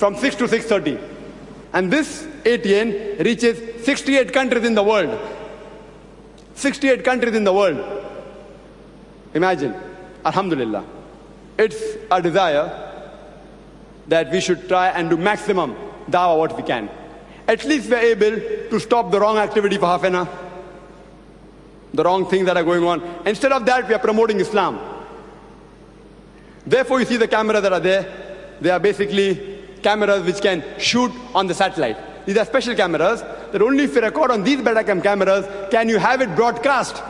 from 6 to 6:30. And this ATN reaches 68 countries in the world. 68 countries in the world. Imagine. Alhamdulillah. It's a desire that we should try and do maximum dawah what we can. At least we're able to stop the wrong activity for half an hour. The wrong things that are going on. Instead of that, we are promoting Islam. Therefore, you see the cameras that are there. They are basically cameras which can shoot on the satellite. These are special cameras that only if you record on these Betacam cameras can you have it broadcast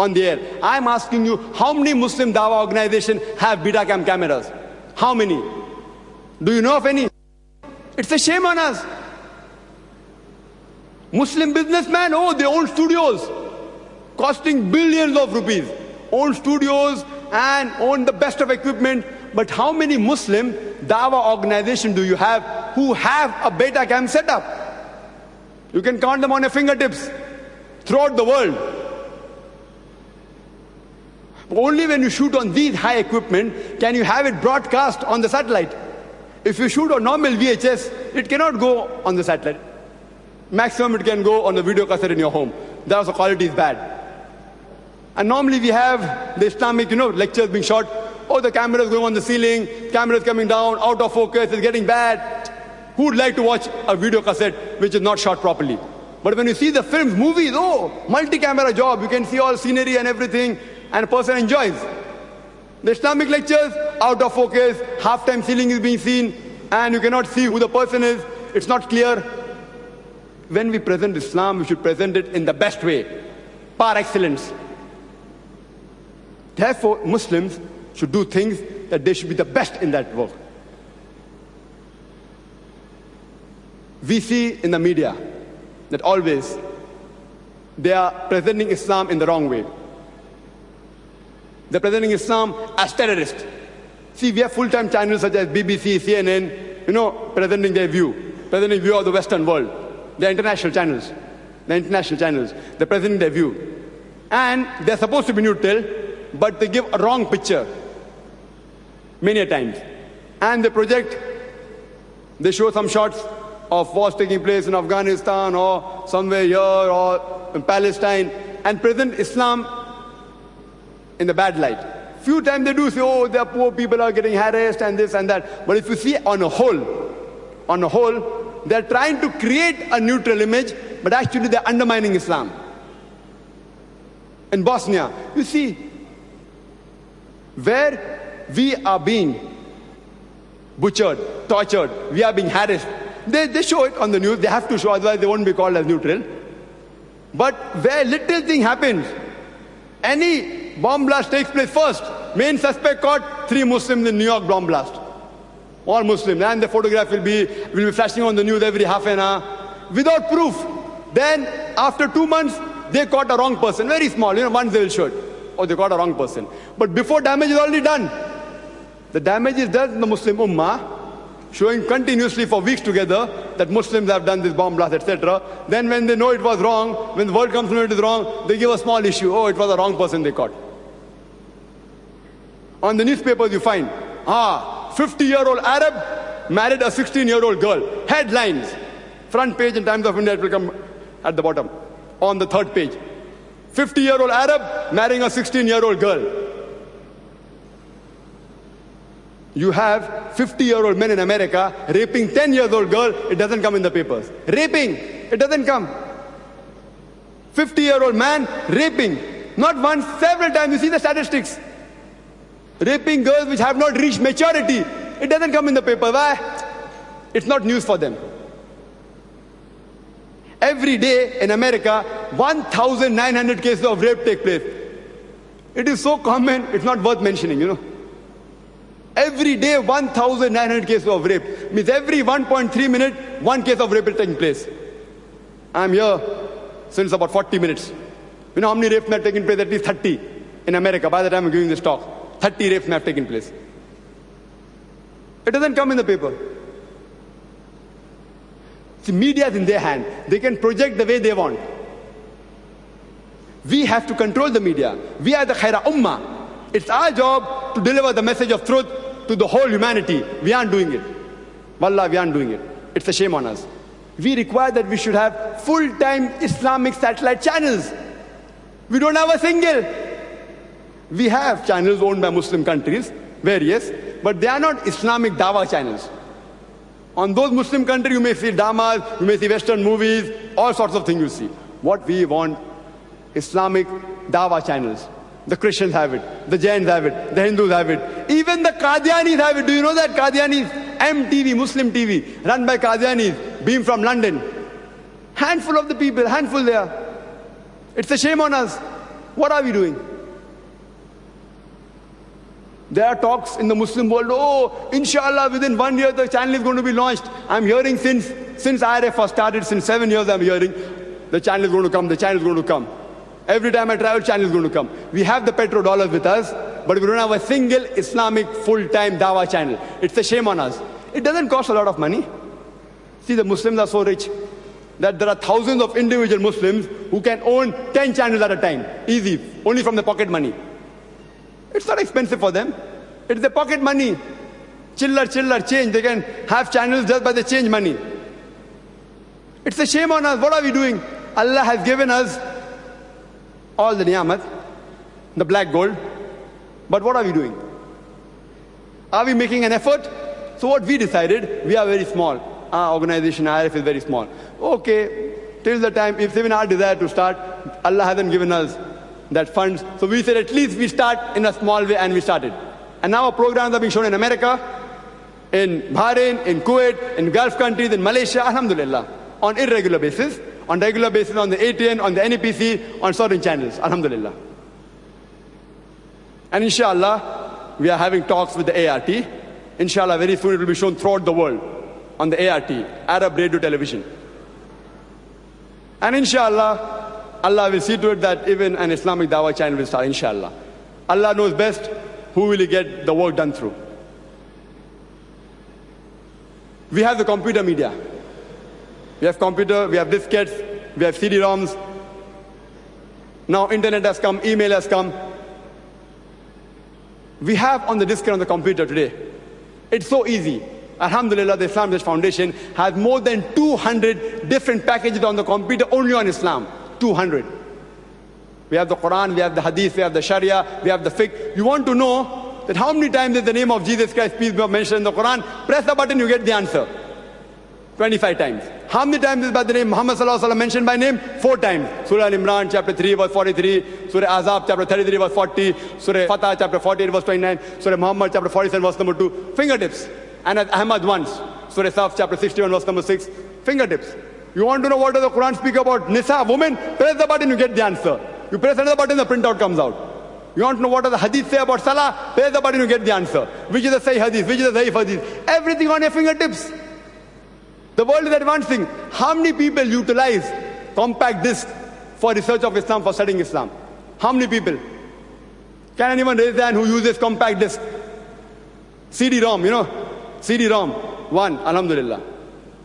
on the air. I'm asking you, how many Muslim Dawah organizations have Betacam cameras? How many? Do you know of any? It's a shame on us. Muslim businessmen, oh, they own studios costing billions of rupees. Own studios and own the best of equipment. But how many Muslim Dawah organizations do you have who have a Betacam setup? You can count them on your fingertips throughout the world. Only when you shoot on these high equipment can you have it broadcast on the satellite. If you shoot on normal VHS, it cannot go on the satellite. Maximum it can go on the video cassette in your home. That's the quality is bad. And normally we have the Islamic, lectures being shot. Oh, the camera is going on the ceiling, camera is coming down, out of focus, it's getting bad. Who would like to watch a video cassette which is not shot properly? But when you see the films, movies, oh, multi-camera job, you can see all scenery and everything, and a person enjoys. The Islamic lectures, out of focus, half-time ceiling is being seen, and you cannot see who the person is, it's not clear. When we present Islam, we should present it in the best way, par excellence. Therefore, Muslims should do things that they should be the best in that work. We see in the media that always they are presenting Islam in the wrong way. They're presenting Islam as terrorists. See, we have full-time channels such as BBC, CNN, presenting their view, presenting view of the Western world. They're international channels. They're presenting their view. And they're supposed to be neutral, but they give a wrong picture many a times. And they show some shots of wars taking place in Afghanistan or somewhere here or in Palestine and present Islam in the bad light. Few times they do say, oh, the poor people are getting harassed and this and that. But if you see on a whole, they're trying to create a neutral image, but actually they're undermining Islam. In Bosnia, you see, where we are being butchered, tortured, we are being harassed. They show it on the news, they have to show, otherwise they won't be called as neutral. But where little thing happens, any bomb blast takes place first. Main suspect caught, 3 Muslims in New York bomb blast. All Muslims, and the photograph will be flashing on the news every half an hour, without proof. Then, after 2 months, they caught a wrong person, very small, once they will show it. Oh, they caught a wrong person. But before damage is already done. The damage is done in the Muslim Ummah, showing continuously for weeks together that Muslims have done this bomb blast, etc. Then when they know it was wrong, when the world comes to know it is wrong, they give a small issue. Oh, it was a wrong person they caught. On the newspapers you find, 50-year-old Arab married a 16-year-old girl. Headlines. Front page in Times of India, it will come at the bottom. On the 3rd page. 50-year-old Arab marrying a 16-year-old girl. You have 50-year-old men in America raping 10-year-old girl, it doesn't come in the papers. Raping, it doesn't come. 50-year-old man raping, not once, several times, you see the statistics. Raping girls which have not reached maturity, it doesn't come in the paper. Why? It's not news for them. Every day in America, 1,900 cases of rape take place. It is so common, it's not worth mentioning, Every day, 1,900 cases of rape. Means every 1.3 minutes, 1 case of rape is taking place. I'm here since about 40 minutes. You know how many rapes may have taken place? At least 30 in America by the time I'm giving this talk. 30 rapes may have taken place. It doesn't come in the paper. The media is in their hand. They can project the way they want. We have to control the media. We are the Khaira Ummah. It's our job to deliver the message of truth to the whole humanity. We aren't doing it. Wallah, we aren't doing it. It's a shame on us. We require that we should have full-time Islamic satellite channels. We don't have a single. We have channels owned by Muslim countries, various, but they are not Islamic dawah channels. On those Muslim countries, you may see dramas, you may see Western movies, all sorts of things you see. What we want, Islamic dawah channels. The Christians have it, the Jains have it, the Hindus have it, even the Qadianis have it. Do you know that Qadianis, MTV, Muslim TV, run by Qadianis, beam from London. Handful of the people, handful there. It's a shame on us. What are we doing? There are talks in the Muslim world, oh, inshallah, within 1 year the channel is going to be launched. I'm hearing since IRF was started, since 7 years I'm hearing, the channel is going to come, the channel is going to come. Every time I travel, channel is going to come. We have the petrodollars with us, but we don't have a single Islamic full-time dawah channel. It's a shame on us. It doesn't cost a lot of money. See, the Muslims are so rich that there are thousands of individual Muslims who can own 10 channels at a time. Easy, only from the pocket money. It's not expensive for them. It's the pocket money. Chiller, change. They can have channels just by the change money. It's a shame on us. What are we doing? Allah has given us all the niyamat, the black gold. But what are we doing? Are we making an effort? So what we decided, we are very small. Our organization, IRF, is very small. Okay, till the time, if even our desire to start, Allah hasn't given us that funds. So we said at least we start in a small way, and we started. And now our programs are being shown in America, in Bahrain, in Kuwait, in Gulf countries, in Malaysia, alhamdulillah, on irregular basis. On regular basis on the ATN, on the NEPC, on certain channels, alhamdulillah. And inshallah, we are having talks with the ART. Inshallah, very soon it will be shown throughout the world on the ART, Arab Radio Television. And inshallah, Allah will see to it that even an Islamic dawah channel will start, inshallah. Allah knows best who will get the work done through. We have the computer media. We have computer, we have diskettes, we have CD-ROMs. Now internet has come, email has come. We have on the diskette on the computer today. It's so easy. Alhamdulillah, the Islam Research Foundation has more than 200 different packages on the computer only on Islam. 200. We have the Qur'an, we have the Hadith, we have the Sharia, we have the Fiqh. You want to know that how many times is the name of Jesus Christ, peace be upon him, mentioned in the Qur'an? Press the button, you get the answer. 25 times. How many times is by the name Muhammad sallallahu alaihi wasallam mentioned by name? 4 times. Surah Al-Imran, chapter 3, verse 43. Surah Azab, chapter 33, verse 40. Surah Fatah, chapter 48, verse 29. Surah Muhammad, chapter 47, verse number 2. Fingertips. And as Ahmad once. Surah Saf, chapter 61, verse number 6. Fingertips. You want to know what does the Quran speak about Nisa, women? Press the button, you get the answer. You press another button, the printout comes out. You want to know what does the Hadith say about Salah? Press the button, you get the answer. Which is the Sahih Hadith? Which is the Sahih Hadith? Everything on your fingertips. The world is advancing. How many people utilize compact disc for research of Islam, for studying Islam? How many people? Can anyone raise their hand who uses compact disc? CD-ROM, you know? CD-ROM. One, alhamdulillah.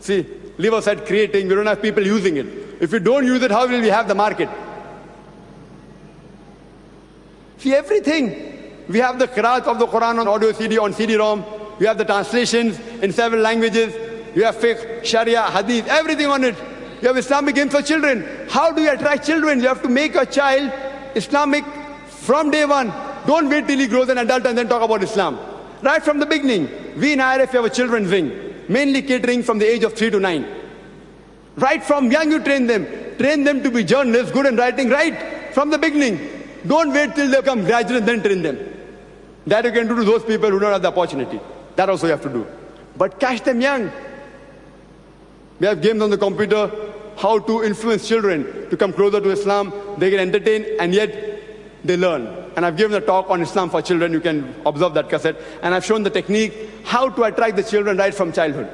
See, leave aside creating, we don't have people using it. If we don't use it, how will we have the market? See, everything. We have the qiraat of the Quran on audio CD, on CD-ROM. We have the translations in several languages. You have fiqh, sharia, hadith, everything on it. You have Islamic games for children. How do you attract children? You have to make a child Islamic from day one. Don't wait till he grows an adult and then talk about Islam. Right from the beginning. We in IRF have a children's wing, mainly catering from the age of 3 to 9. Right from young you train them. Train them to be journalists, good in writing, right from the beginning. Don't wait till they become graduates, then train them. That you can do to those people who don't have the opportunity. That also you have to do. But catch them young. We have games on the computer, how to influence children to come closer to Islam. They get entertained and yet they learn. And I've given a talk on Islam for children. You can observe that cassette. And I've shown the technique, how to attract the children right from childhood.